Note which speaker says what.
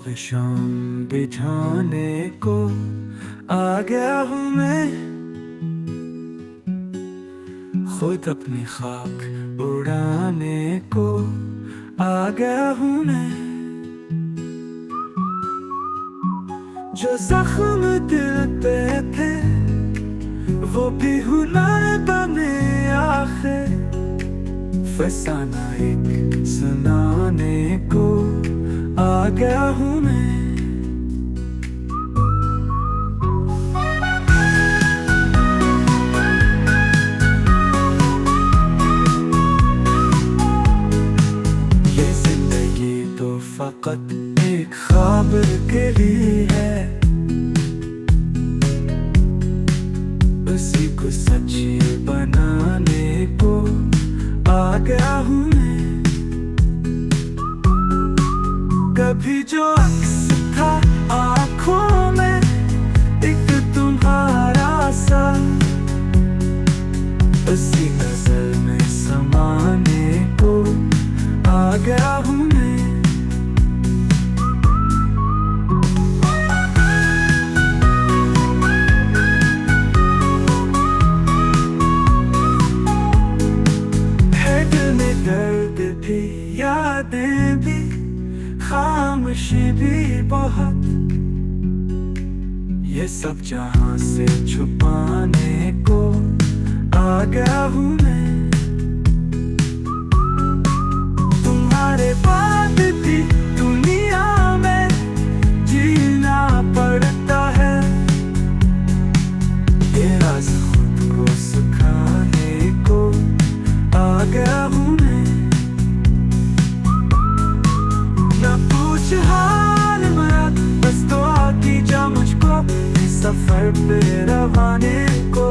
Speaker 1: विषम बिछाने को आ गया हूँ मैं, खुद अपनी खाक उड़ाने को आ गया हूँ मैं। जो जख्म दिल पे थे वो भी हुनर बने आखिर, फसाना एक सुनाने को आ गया हूँ मैं। ये जिंदगी तो फकत एक ख्वाब के लिए है, उसी को सच्ची बनाने को आ गया हूँ मैं। कभी जो अक्स था आँखों में एक तुम्हारा सा, उसी नजर में समाने को आ गया हूँ मैं। है दिल में दर्द भी, यादें भी, खामोशी भी बहुत, ये सब जहां से छुपाने को आ गया हूँ मैं। तुम्हारे बाद भी दुनिया में जीना पड़ता है, ये राज खुद को सुखाने को आ गया हूँ मैं। हाल मरा बस दुआ कीजिए मुझको, इस सफर पे रवाने को